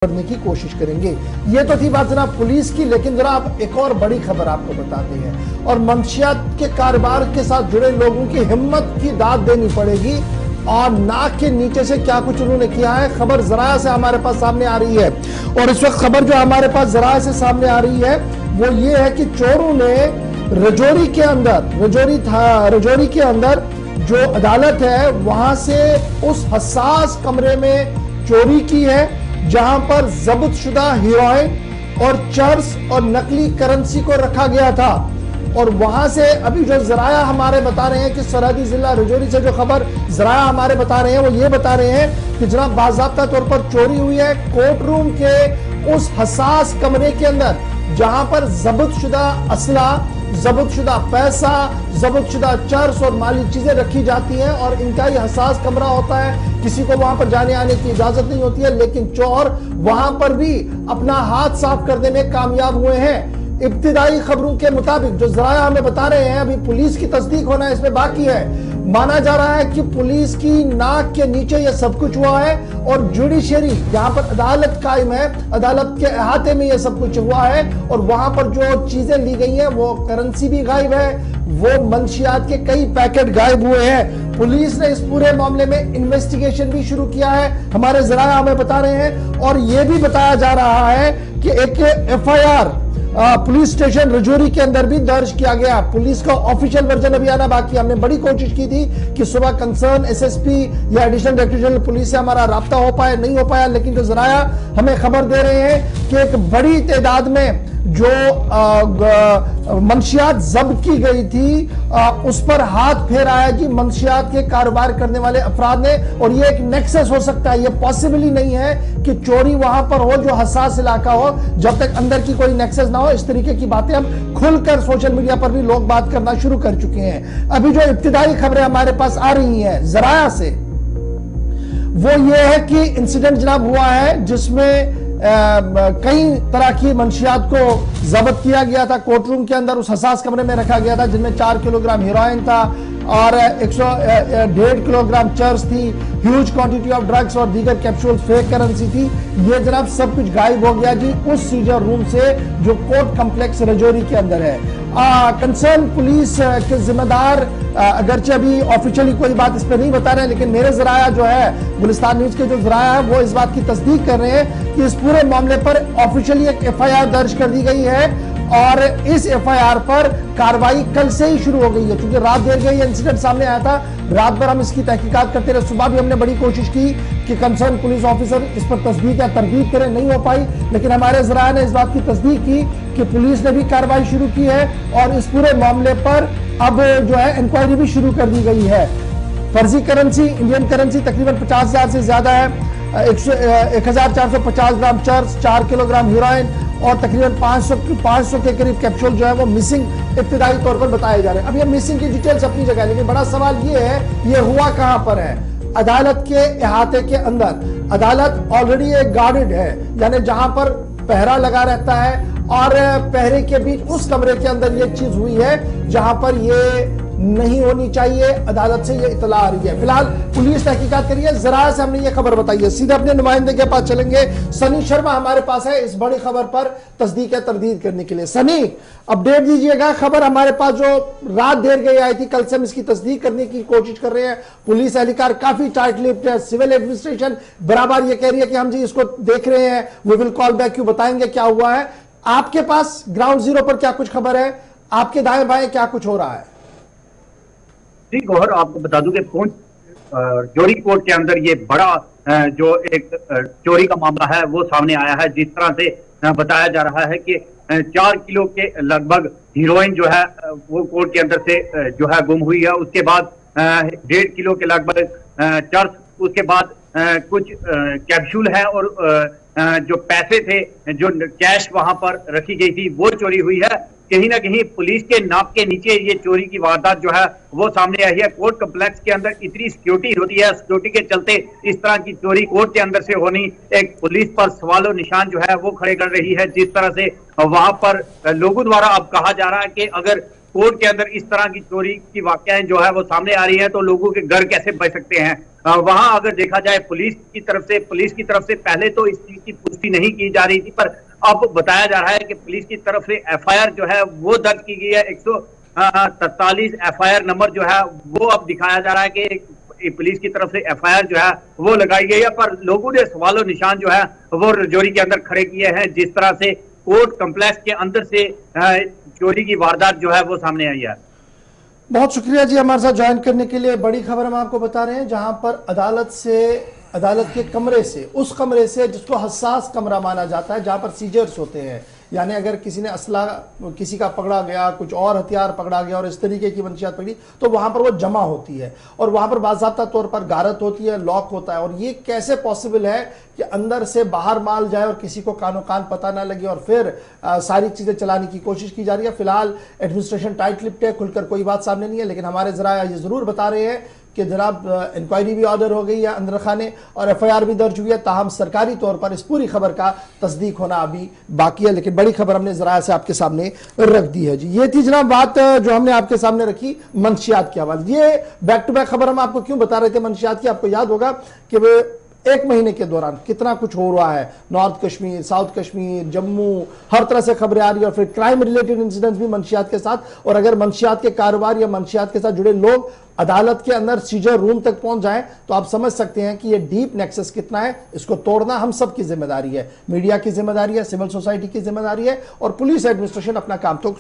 करने की कोशिश करेंगे। ये तो थी बात जनाब पुलिस की, लेकिन जनाब एक और बड़ी खबर आपको बताते हैं और मंशियात के कारोबार के साथ जुड़े लोगों की हिम्मत की दाद देनी पड़ेगी और नाक के नीचे से क्या कुछ उन्होंने किया है। खबर जराया से हमारे पास सामने आ रही है और इस वक्त खबर जो हमारे पास जराया से सामने आ रही है वो ये है कि चोरों ने रजौरी के अंदर जो अदालत है वहां से उस हसास कमरे में चोरी की है जहां पर जब्तशुदा हीरोइन और चर्स और नकली करेंसी को रखा गया था। और वहां से अभी जो जराया हमारे बता रहे हैं कि सरहदी जिला रजौरी से जो खबर जराया हमारे बता रहे हैं वो ये बता रहे हैं कि जनाब बाज़ाब्ता तौर पर चोरी हुई है कोर्ट रूम के उस हसास कमरे के अंदर जहां पर जब्तशुदा असला, जब्तशुदा पैसा, जब्तशुदा चर्स और माली चीजें रखी जाती हैं और इनका ही हसास कमरा होता है, किसी को वहां पर जाने आने की इजाजत नहीं होती है। लेकिन चोर वहां पर भी अपना हाथ साफ करने में कामयाब हुए हैं। इब्तिदाई खबरों के मुताबिक जो जराया हमें बता रहे हैं, अभी पुलिस की तस्दीक होना इसमें बाकी है, माना जा रहा है कि पुलिस की नाक के नीचे यह सब कुछ हुआ है और जुडिशरी जहां पर अदालत कायम है, अदालत के अहाते में यह सब कुछ हुआ है और वहां पर जो चीजें ली गई हैं वो करेंसी भी गायब है, वो मंशियात के कई पैकेट गायब हुए हैं। पुलिस ने इस पूरे मामले में इन्वेस्टिगेशन भी शुरू किया है, हमारे जराया हमें बता रहे हैं। और यह भी बताया जा रहा है कि एक FIR पुलिस स्टेशन रजौरी के अंदर भी दर्ज किया गया। पुलिस का ऑफिशियल वर्जन अभी आना बाकी। हमने बड़ी कोशिश की थी कि सुबह कंसर्न SSP या एडिशनल डायरेक्टर जनरल पुलिस से हमारा राब्ता हो पाया, नहीं हो पाया, लेकिन जो जराया हमें खबर दे रहे हैं कि एक बड़ी तादाद में जो मंशियात जब्त की गई थी उस पर हाथ फेरा है कि मंशियात के कारोबार करने वाले अफराद ने। और ये एक नेक्सस हो सकता है, ये पॉसिबल ही नहीं है कि चोरी वहां पर हो जो हसास इलाका हो, जब तक अंदर की कोई नेक्सस ना हो। इस तरीके की बातें हम खुलकर सोशल मीडिया पर भी लोग बात करना शुरू कर चुके हैं। अभी जो इब्तिदाई खबरें हमारे पास आ रही हैं जराया से वो ये है कि इंसिडेंट जनाब हुआ है जिसमें कई तरह की मंशियात को जब्त किया गया था। कोर्ट रूम के अंदर उस हसास कमरे में रखा गया था जिनमें 4 किलोग्राम हीरोइन था और 1.5 किलोग्राम चर्स थी, ह्यूज क्वांटिटी ऑफ ड्रग्स और दीगर कैप्सूल, फेक करेंसी थी। ये जनाब सब कुछ गायब हो गया जी उस सीजर रूम से जो कोर्ट कम्प्लेक्स रजौरी के अंदर है। कंसर्न पुलिस के जिम्मेदार अगरचे अभी ऑफिशियली कोई बात इस पर नहीं बता रहे हैं, लेकिन मेरे जराया जो है गुलिस्तान न्यूज के जो जराया है वो इस बात की तस्दीक कर रहे हैं कि इस पूरे मामले पर ऑफिशियली एक FIR दर्ज कर दी गई है और इस FIR पर कार्रवाई कल से ही शुरू हो गई है। क्योंकि रात देर गई इंसिडेंट सामने आया था, रात भर हम इसकी तहकीकात करते रहे, सुबह भी हमने बड़ी कोशिश की कि कंसर्न पुलिस ऑफिसर इस पर तस्दीक या तरदीद करें, नहीं हो पाई। लेकिन हमारे जराया ने इस बात की तस्दीक की कि पुलिस ने भी कार्रवाई शुरू की है और इस पूरे मामले पर अब जो है इंक्वायरी भी शुरू कर दी गई है। फर्जी करेंसी, इंडियन करेंसी तकरीबन 50,000 से ज्यादा है, 1450 ग्राम चर्स, 4 किलोग्राम हीरोइन और तकरीबन 500 के करीब कैप्सूल जो है वो मिसिंग इब्तिदाई तौर पर बताए जा रहे हैं। अब ये मिसिंग की डिटेल्स अपनी जगह है, लेकिन बड़ा सवाल ये है ये हुआ कहां पर है? अदालत के अहाते के अंदर। अदालत ऑलरेडी एक गार्डेड है, यानी जहां पर पहरा लगा रहता है और पहरे के बीच उस कमरे के अंदर ये चीज हुई है जहां पर ये नहीं होनी चाहिए। अदालत से ये इतला आ रही है। फिलहाल पुलिस तहकीकात करी है, जरा से हमने ये खबर बताई है। सीधे अपने नुमाइंदे के पास चलेंगे, सनी शर्मा हमारे पास है इस बड़ी खबर पर तस्दीक या तरदीद करने के लिए। सनी, अपडेट दीजिएगा। खबर हमारे पास जो रात देर गई आई थी, कल से हम इसकी तस्दीक करने की कोशिश कर रहे हैं। पुलिस एहलकार काफी टाइट लिप्ड है, सिविल एडमिनिस्ट्रेशन बराबर ये कह रही है कि हम जी इसको देख रहे हैं, we will call back you, बताएंगे क्या हुआ है। आपके पास ग्राउंड जीरो पर क्या कुछ खबर है, आपके दाएं बाएं क्या कुछ हो रहा है? जी गौहर, आपको बता दूं कि रजौरी कोर्ट के अंदर ये बड़ा जो एक चोरी का मामला है वो सामने आया है। जिस तरह से बताया जा रहा है कि 4 किलो के लगभग हीरोइन जो है वो कोर्ट के अंदर से जो है गुम हुई है। उसके बाद 1.5 किलो के लगभग चर्स, उसके बाद कुछ कैप्सूल है और जो पैसे थे, जो कैश वहां पर रखी गई थी वो चोरी हुई है। कहीं ना कहीं पुलिस के नाक के नीचे ये चोरी की वारदात जो है वो सामने आई है। कोर्ट कम्प्लेक्स के अंदर इतनी सिक्योरिटी होती है, सिक्योरिटी के चलते इस तरह की चोरी कोर्ट के अंदर से होनी एक पुलिस पर सवालो निशान जो है वो खड़े कर रही है। जिस तरह से वहां पर लोगों द्वारा अब कहा जा रहा है कि अगर कोर्ट के अंदर इस तरह की चोरी की वाकयाएं जो है वो सामने आ रही है तो लोगों के घर कैसे बच सकते हैं। वहां अगर देखा जाए पुलिस की तरफ से पहले तो इस चीज की पुष्टि नहीं की जा रही थी, पर अब बताया जा रहा है कि पुलिस की तरफ से एफआईआर जो है वो दर्ज की गई है। 143 एफआईआर नंबर जो है वो अब दिखाया जा रहा है कि पुलिस की तरफ से एफआईआर जो है वो लगाई गई है। पर लोगों ने सवालों निशान जो है वो रजौरी के अंदर खड़े किए हैं, जिस तरह से कोर्ट कम्प्लेक्स के अंदर से चोरी की वारदात जो है वो सामने आई है। बहुत शुक्रिया जी हमारे साथ ज्वाइन करने के लिए। बड़ी खबर हम आपको बता रहे हैं, जहां पर अदालत के कमरे से, उस कमरे से जिसको हसास कमरा माना जाता है, जहां पर सीजर्स होते हैं, यानी अगर किसी ने असला किसी का पकड़ा गया, कुछ और हथियार पकड़ा गया और इस तरीके की मंशियात पकड़ी, तो वहां पर वो जमा होती है और वहां पर बाज़ाब्ता तौर पर गारत होती है, लॉक होता है। और ये कैसे पॉसिबल है कि अंदर से बाहर माल जाए और किसी को कानो कान पता ना लगे और फिर सारी चीजें चलाने की कोशिश की जा रही है। फिलहाल एडमिनिस्ट्रेशन टाइट लिप्ट है, खुलकर कोई बात सामने नहीं है, लेकिन हमारे जरा ये जरूर बता रहे हैं कि जनाब इंक्वायरी भी ऑर्डर हो गई है अंदर खाने और एफआईआर भी दर्ज हुई है। ताहम सरकारी तौर पर इस पूरी खबर का तस्दीक होना अभी बाकी है, लेकिन बड़ी खबर हमने जरा से आपके सामने रख दी है जी। ये थी जनाब बात जो हमने आपके सामने रखी मंशियात के हवाले। ये बैक टू बैक खबर हम आपको क्यों बता रहे थे मंशियात की, आपको याद होगा कि वे एक महीने के दौरान कितना कुछ हो रहा है, नॉर्थ कश्मीर, साउथ कश्मीर, जम्मू, हर तरह से खबरें आ रही है और फिर क्राइम रिलेटेड इंसिडेंट्स भी मंशियात के साथ। और अगर मंशियात के कारोबार या मंशियात के साथ जुड़े लोग अदालत के अंदर सीजर रूम तक पहुंच जाएं तो आप समझ सकते हैं कि ये डीप नेक्सस कितना है। इसको तोड़ना हम सब की जिम्मेदारी है, मीडिया की जिम्मेदारी है, सिविल सोसाइटी की जिम्मेदारी है और पुलिस एडमिनिस्ट्रेशन अपना काम तो